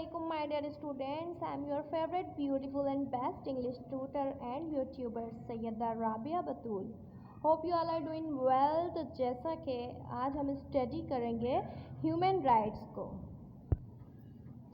Assalamualaikum my dear students. I am your favorite beautiful and best English tutor and YouTuber Syeda Rabia Batool. Hope you all are doing well. तो जैसा कि आज हम study करेंगे human rights को.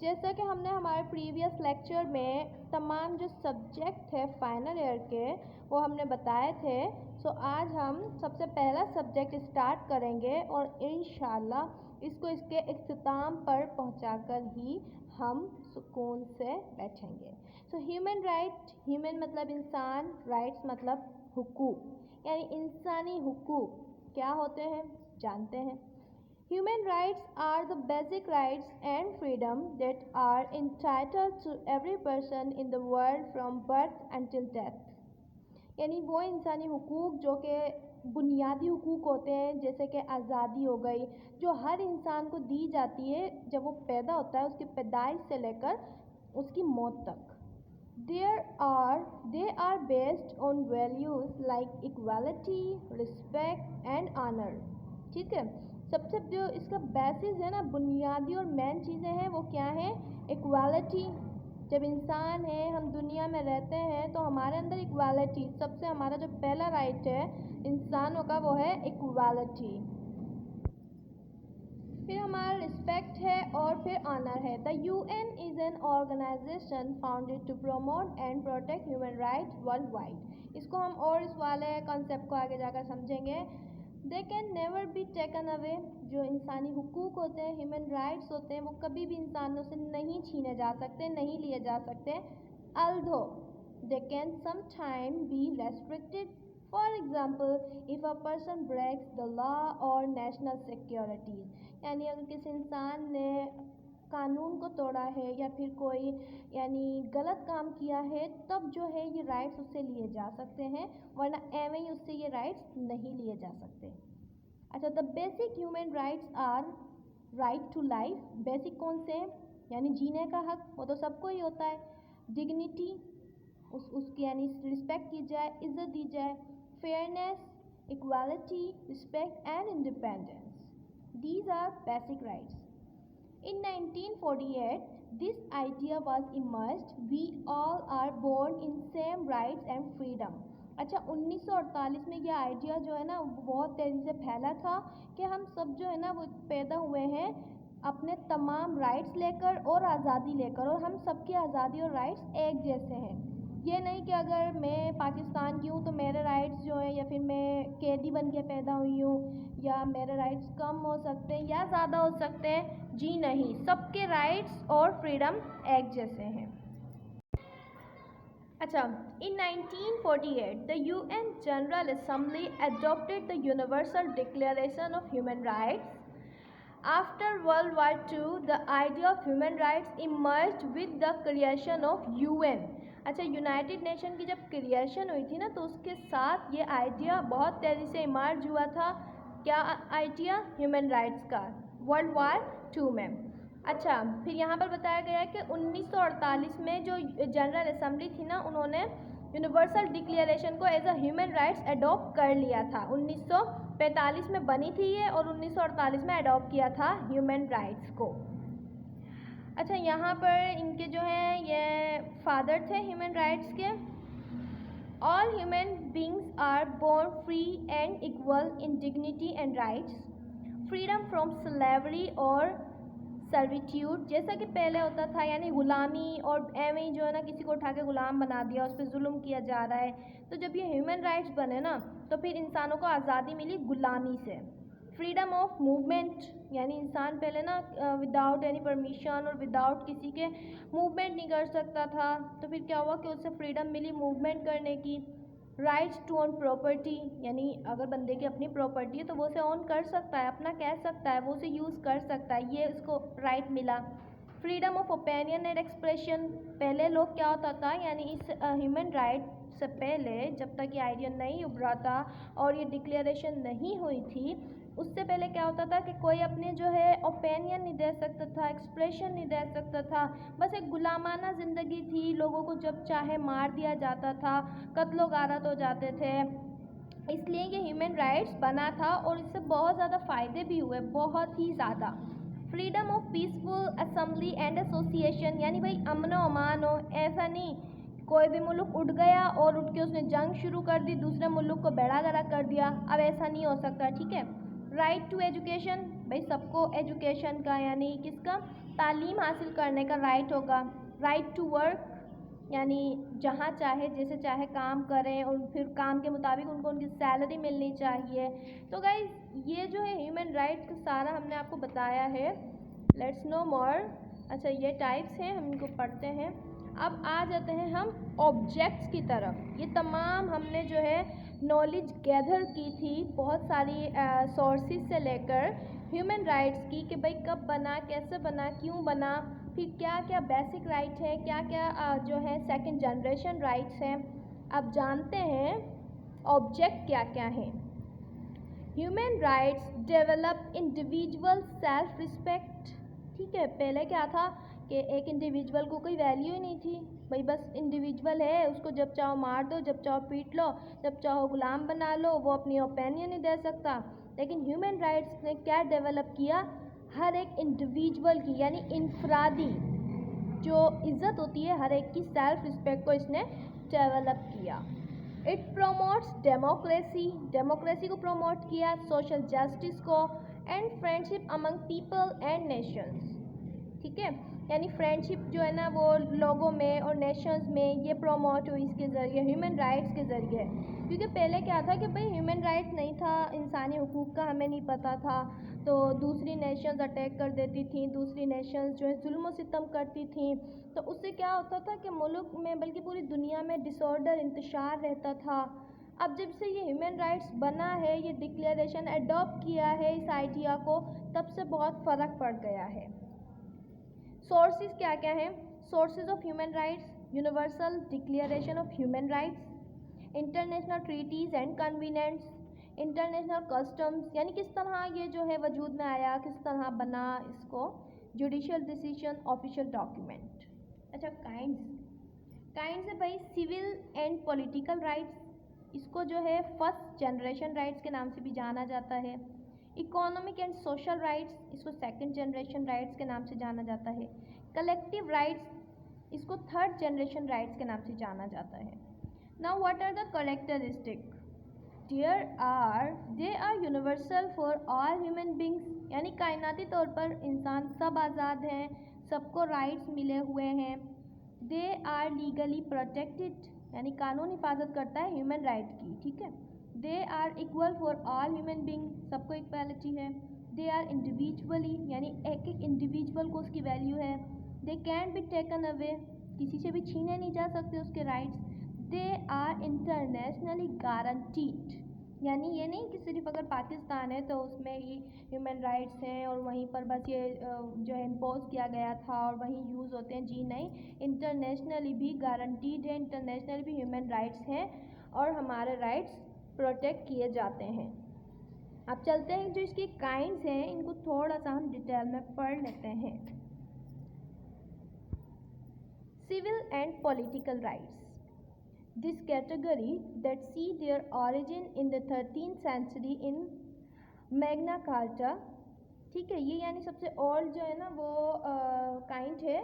जैसा कि हमने हमारे प्रीवियस लेक्चर में तमाम जो सब्जेक्ट थे फाइनल ईयर के वो हमने बताए थे. सो आज हम सबसे पहला सब्जेक्ट स्टार्ट करेंगे और इंशाल्लाह इसको इसके इख्तिताम पर पहुंचाकर ही हम सुकून से बैठेंगे. सो ह्यूमन राइट, ह्यूमन मतलब इंसान, राइट्स मतलब हुकूक, यानी इंसानी हुकूक क्या होते हैं जानते हैं. Human rights are the basic rights and freedom that are entitled to every person in the world from birth until death. यानी वो इंसानी हुकूक जो कि बुनियादी हुकूक होते हैं, जैसे कि आज़ादी हो गई, जो हर इंसान को दी जाती है जब वो पैदा होता है, उसकी पैदाइश से लेकर उसकी मौत तक. They are based on values like equality, respect and honor. ठीक है. सबसे जो इसका बेसिस है ना, बुनियादी और मेन चीज़ें हैं वो क्या है. इक्वालिटी. जब इंसान है, हम दुनिया में रहते हैं तो हमारे अंदर इक्वालिटी, सबसे हमारा जो पहला राइट है इंसानों का वो है इक्वालिटी. फिर हमारा रिस्पेक्ट है और फिर ऑनर है. The UN is an organisation founded to promote and protect human rights worldwide. इसको हम और इस वाले कॉन्सेप्ट को आगे जाकर समझेंगे. They can never be taken away. जो इंसानी हुकूक होते हैं, ह्यूमन राइट्स होते हैं, वो कभी भी इंसानों से नहीं छीने जा सकते, नहीं लिए जा सकते. Although they can some time be restricted. For example if a person breaks the law और नेशनल सिक्योरिटी, यानी अगर किसी इंसान ने कानून को तोड़ा है या फिर कोई यानी गलत काम किया है, तब जो है ये राइट्स उससे लिए जा सकते हैं, वरना एवं ही उससे ये राइट्स नहीं लिए जा सकते. अच्छा, the basic human rights are right to life. Basic कौन से हैं, यानी जीने का हक, वो तो सबको ही होता है. डिग्निटी, उसकी यानी रिस्पेक्ट की जाए, इज्जत दी जाए. Fairness, equality, respect and independence. These are basic rights. In 1948, this idea was emerged. We all are born in same rights and freedom. अच्छा, 1948 में यह आइडिया जो है ना बहुत तेज़ी से फैला था कि हम सब जो है ना वो पैदा हुए हैं अपने तमाम राइट्स लेकर और आज़ादी लेकर, और हम सबकी आज़ादी और राइट्स एक जैसे हैं. ये नहीं कि अगर मैं पाकिस्तान की हूँ तो मेरे राइट्स जो है, या फिर मैं कैदी बन के पैदा हुई हूँ, या मेरे राइट्स कम हो सकते हैं या ज़्यादा हो सकते हैं. जी नहीं, सबके राइट्स और फ्रीडम एक जैसे हैं. अच्छा, in 1948 the UN General Assembly adopted the Universal Declaration of Human Rights. After World War II, the idea of human rights emerged with the creation of UN. अच्छा, यूनाइटेड नेशन की जब creation हुई थी ना, तो उसके साथ ये आइडिया बहुत तेज़ी से इमर्ज हुआ था. क्या आइडिया? ह्यूमन राइट्स का, वर्ल्ड वार II में. अच्छा, फिर यहाँ पर बताया गया है कि 1948 में जो जनरल असेंबली थी ना, उन्होंने यूनिवर्सल डिक्लेरेशन को as a human rights adopt कर लिया था. 1945 में बनी थी ये और 1948 में अडॉप्ट किया था ह्यूमन राइट्स को. अच्छा, यहाँ पर इनके जो हैं ये फादर थे ह्यूमन राइट्स के. All human beings are born free and equal in dignity and rights. Freedom from slavery और सर्विट्यूड, जैसा कि पहले होता था, यानी गुलामी, और एवं ही जो है ना किसी को उठा के गुलाम बना दिया, उस पर जुल्म किया जा रहा है. तो जब ये ह्यूमन राइट्स बने ना, तो फिर इंसानों को आज़ादी मिली गुलामी से. फ्रीडम ऑफ मूवमेंट, यानी इंसान पहले ना विदाउट एनी परमिशन और विदाउट किसी के मूवमेंट नहीं कर सकता था, तो फिर क्या हुआ कि उससे फ्रीडम मिली मूवमेंट करने की. राइट्स टू ओन प्रॉपर्टी, यानी अगर बंदे की अपनी प्रॉपर्टी है तो वो उसे ओन कर सकता है, अपना कह सकता है, वो उसे यूज़ कर सकता है, ये उसको राइट मिला. Freedom of opinion and expression. पहले लोग क्या होता था, यानी इस ह्यूमन राइट से पहले जब तक ये आइडिया नहीं उभरा था और ये डिक्लेरेशन नहीं हुई थी, उससे पहले क्या होता था कि कोई अपने जो है ओपिनियन नहीं दे सकता था, एक्सप्रेशन नहीं दे सकता था. बस एक गुलामाना ज़िंदगी थी. लोगों को जब चाहे मार दिया जाता था, कत्लो गारत हो जाते थे. इसलिए ये ह्यूमन राइट्स बना था और इससे बहुत ज़्यादा फ़ायदे भी हुए, बहुत ही ज़्यादा. Freedom of peaceful assembly and association, यानी भाई अमनो अमान हो, ऐसा नहीं कोई भी मुल्क उठ गया और उठ के उसने जंग शुरू कर दी, दूसरे मुल्क को बेड़ा गर्क कर दिया, अब ऐसा नहीं हो सकता, ठीक है। राइट टू एजुकेशन, भाई सबको एजुकेशन का यानी किसका, तालीम हासिल करने का राइट होगा। राइट टू वर्क, यानी जहाँ चाहे जैसे चाहे काम करें और फिर काम के मुताबिक उनको उनकी सैलरी मिलनी चाहिए। तो गाइस ये जो है ह्यूमन राइट्स का सारा हमने आपको बताया है। लेट्स नो मोर। अच्छा ये टाइप्स हैं, हम इनको पढ़ते हैं। अब आ जाते हैं हम ऑब्जेक्ट्स की तरफ। ये तमाम हमने जो है नॉलेज गैदर की थी बहुत सारी सोर्सेज से लेकर ह्यूमन राइट्स की, कि भाई कब बना, कैसे बना, क्यों बना, फिर क्या क्या बेसिक राइट है, क्या क्या जो है सेकंड जनरेशन राइट्स हैं। अब जानते हैं ऑब्जेक्ट क्या क्या हैं। Human rights develop individual self respect, ठीक है। पहले क्या था कि एक इंडिविजुअल को कोई वैल्यू ही नहीं थी, भाई बस इंडिविजुअल है, उसको जब चाहो मार दो, जब चाहो पीट लो, जब चाहो गुलाम बना लो, वो अपनी ओपिनियन नहीं दे सकता। लेकिन ह्यूमन राइट्स ने क्या डेवलप किया, हर एक इंडिविजुअल की यानी इनफरादी जो इज़्ज़त होती है हर एक की, सेल्फ रिस्पेक्ट को इसने डेवलप किया। इट प्रोमोट्स डेमोक्रेसी, डेमोक्रेसी को प्रोमोट किया, सोशल जस्टिस को, and friendship among people and Nations, ठीक है। यानी फ्रेंडशिप जो है ना वो लोगों में और नेशंस में ये प्रोमोट हुई इसके ज़रिए, ह्यूमन राइट्स के ज़रिए। क्योंकि पहले क्या था कि भाई ह्यूमन राइट्स नहीं था, इंसानी हुकूक का हमें नहीं पता था, तो दूसरी नेशंस अटैक कर देती थी, दूसरी नेशंस जो है जुल्म सितम करती थी, तो उससे क्या होता था कि मुल्क में बल्कि पूरी दुनिया में डिसऑर्डर इंतशार रहता था। अब जब से ये ह्यूमन राइट्स बना है, ये डिक्लेरेशन अडॉप्ट किया है इस आइडिया को, तब से बहुत फ़र्क पड़ गया है। सोर्सेज क्या क्या हैं, sources of human rights, universal declaration of human rights, international treaties and convents, international customs, यानी किस तरह ये जो है वजूद में आया, किस तरह बना इसको, जुडिशियल डिसीजन, ऑफिशियल डॉक्यूमेंट। अच्छा काइंड्स है भाई सिविल एंड पॉलिटिकल राइट्स, इसको जो है फर्स्ट जनरेशन राइट्स के नाम से भी जाना जाता है। इकोनॉमिक एंड सोशल राइट्स, इसको सेकंड जनरेशन राइट्स के नाम से जाना जाता है। कलेक्टिव राइट्स, इसको थर्ड जनरेशन राइट्स के नाम से जाना जाता है। Now what are the characteristic, they are universal for all human beings, यानी कायनाती तौर पर इंसान सब आज़ाद हैं, सबको राइट्स मिले हुए हैं। दे आर लीगली प्रोटेक्टेड, यानी कानून हिफाजत करता है ह्यूमन राइट की, ठीक है। They are equal for all human being, सबको इक्वालिटी है। दे आर इंडिविजुअली, यानी एक एक इंडिविजुअल को उसकी वैल्यू है। They can be taken away, किसी से भी छीने नहीं जा सकते उसके rights. They are internationally guaranteed, यानी ये नहीं कि सिर्फ अगर पाकिस्तान है तो उसमें ही ह्यूमन राइट्स हैं और वहीं पर बस ये जो है इम्पोज किया गया था और वहीं यूज़ होते हैं, जी नहीं, इंटरनेशनली भी गारंटीड है, इंटरनेशनल भी ह्यूमन राइट्स हैं और हमारे राइट्स प्रोटेक्ट किए जाते हैं। अब चलते हैं जो इसकी काइंड्स हैं, इनको थोड़ा सा हम डिटेल में पढ़ लेते हैं। Civil and political rights. This category that see their origin in the 13th century in Magna Carta, ठीक है, ये यानी सबसे ओल्ड जो है ना वो काइंड है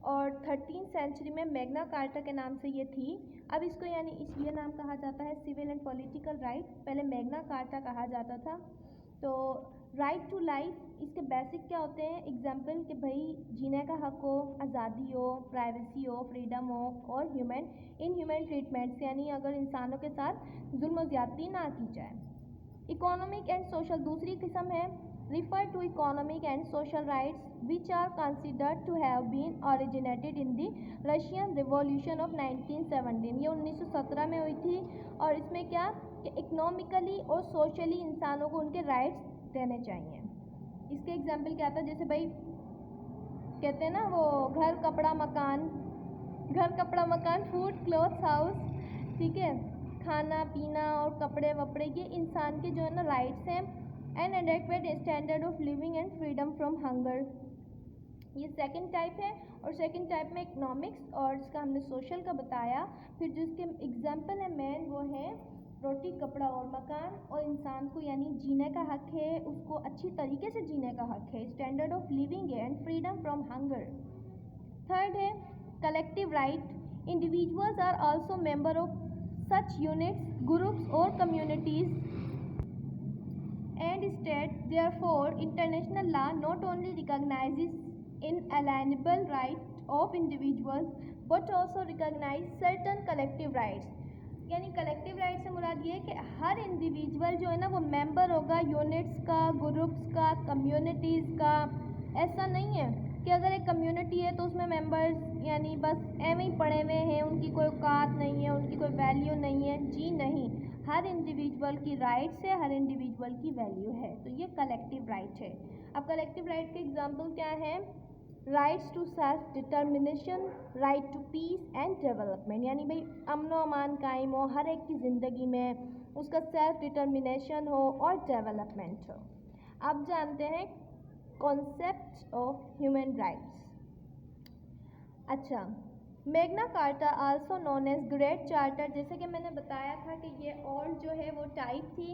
और 13th सेंचुरी में मैग्ना कार्टा के नाम से ये थी। अब इसको यानी इसलिए नाम कहा जाता है सिविल एंड पॉलिटिकल राइट, पहले मैग्ना कार्टा कहा जाता था। तो राइट टू लाइफ, इसके बेसिक क्या होते हैं, एग्जाम्पल कि भाई जीने का हक हो, आज़ादी हो, प्राइवेसी हो, फ्रीडम हो और इनह्यूमन ट्रीटमेंट्स, यानी अगर इंसानों के साथ जुल्म ज़्यादती ना की जाए। इकोनॉमिक एंड सोशल दूसरी किस्म है, refer to economic and social rights which are considered to have been originated in the Russian Revolution of 1917, ये 1917 में हुई थी। और इसमें क्या कि इकोनॉमिकली और सोशली इंसानों को उनके राइट्स देने चाहिए। इसके एग्जाम्पल क्या था, जैसे भाई कहते हैं ना वो घर कपड़ा मकान, फूड क्लॉथ्स हाउस, ठीक है, खाना पीना और कपड़े वपड़े, ये इंसान के जो है ना राइट्स हैं। An adequate standard of living and freedom from hunger, ये सेकंड टाइप है। और सेकंड टाइप में इकोनॉमिक्स और इसका हमने सोशल का बताया। फिर जो इसके एग्जाम्पल है मेन वो है रोटी, कपड़ा और मकान, और इंसान को यानी जीने का हक है, उसको अच्छी तरीके से जीने का हक है, standard of living and freedom from hunger. Third है collective right, individuals are also member of such units, groups और communities and state. Therefore, international law not only recognizes inalienable rights of individuals but also recognize certain collective rights. यानी collective right से मुराद ये है कि हर individual जो है ना वो मेंबर होगा यूनिट्स का, ग्रुप्स का, कम्युनिटीज़ का। ऐसा नहीं है कि अगर एक कम्युनिटी है तो उसमें मेंबर्स यानी बस एवं ही पड़े हुए हैं, उनकी कोई औकात नहीं है, उनकी कोई वैल्यू नहीं है। जी नहीं, हर इंडिविजुअल की राइट्स है, हर इंडिविजुअल की वैल्यू है। तो ये कलेक्टिव राइट है। अब कलेक्टिव राइट के एग्जांपल क्या है? Rights to self determination, right to peace and development, यानी भाई अमन व अमान कायम हो हर एक की ज़िंदगी में, उसका सेल्फ डिटर्मिनेशन हो और डेवलपमेंट हो। अब जानते हैं कॉन्सेप्ट ऑफ ह्यूमन राइट्स। अच्छा, Magna Carta also known as Great Charter, जैसे कि मैंने बताया था कि ये और जो है वो टाइप थी।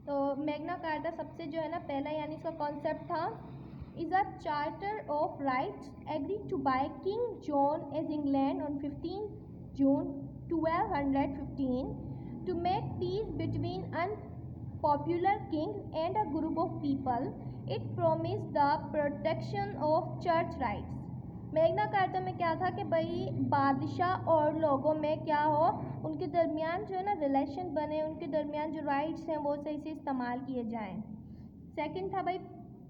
तो मैग्ना कार्टा सबसे जो है ना पहला यानी इसका कॉन्सेप्ट था, is a charter of rights agree to by King John as England on 15 June 1215 to make peace between unpopular king and a group of people. It promise the protection of church rights. Magna Carta में क्या था कि भाई बादशाह और लोगों में क्या हो, उनके दरमियान जो है ना रिलेशन बने, उनके दरमियान जो राइट्स हैं वो सही से इस्तेमाल किए जाएं। सेकंड था भाई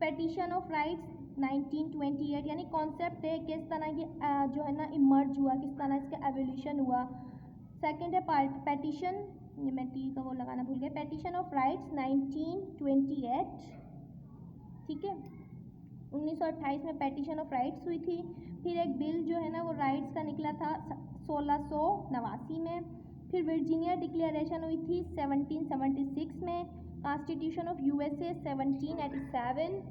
पेटिशन ऑफ राइट्स 1928, यानी कॉन्सेप्ट है किस तरह ये जो है ना इमर्ज हुआ, किस तरह इसका एवोल्यूशन हुआ। सेकंड है पेटिशन, ये मैं टी का वो लगाना भूल गया, पेटिशन ऑफ राइट्स 1928, ठीक है, 1928 में पेटिशन ऑफ राइट्स हुई थी। फिर एक बिल जो है ना वो राइट्स का निकला था 1689 में। फिर वर्जीनिया डिक्लेरेशन हुई थी 1776 में। Constitution of USA 1787।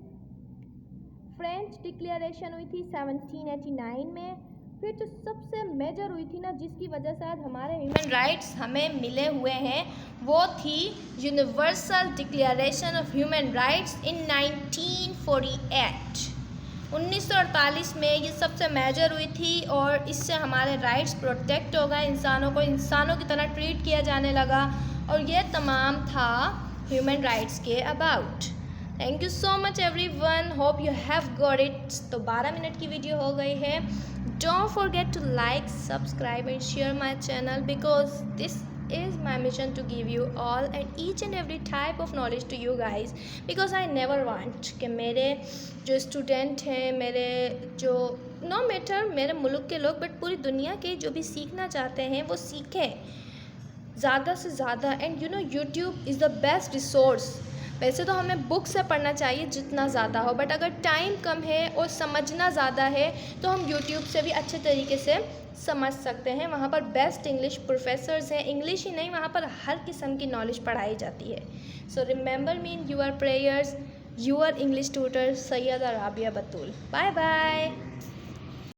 French declaration हुई थी 1789 में। फिर जो सबसे मेजर हुई थी ना जिसकी वजह से आज हमारे ह्यूमन राइट्स हमें मिले हुए हैं वो थी universal declaration of human rights in 1948। 1948 में ये सबसे मेजर हुई थी और इससे हमारे राइट्स प्रोटेक्ट हो गए, इंसानों को इंसानों की तरह ट्रीट किया जाने लगा, और ये तमाम था ह्यूमन राइट्स के about. Thank you so much everyone, hope you have got it. तो 12 मिनट की वीडियो हो गई है। Don't forget to like, subscribe and share my channel because this is my mission to give you all and each and every type of knowledge to you guys, because I never want कि मेरे जो student हैं, मेरे जो no matter मेरे मुल्क के लोग बट पूरी दुनिया के जो भी सीखना चाहते हैं वो सीखें ज़्यादा से ज़्यादा। And you know YouTube is the best resource. वैसे तो हमें बुक से पढ़ना चाहिए जितना ज़्यादा हो, बट अगर टाइम कम है और समझना ज़्यादा है तो हम यूट्यूब से भी अच्छे तरीके से समझ सकते हैं। वहाँ पर बेस्ट इंग्लिश प्रोफेसर्स हैं, इंग्लिश ही नहीं वहाँ पर हर किस्म की नॉलेज पढ़ाई जाती है। So remember me in your prayers, your English tutor Syeda Rabia Batool. Bye bye.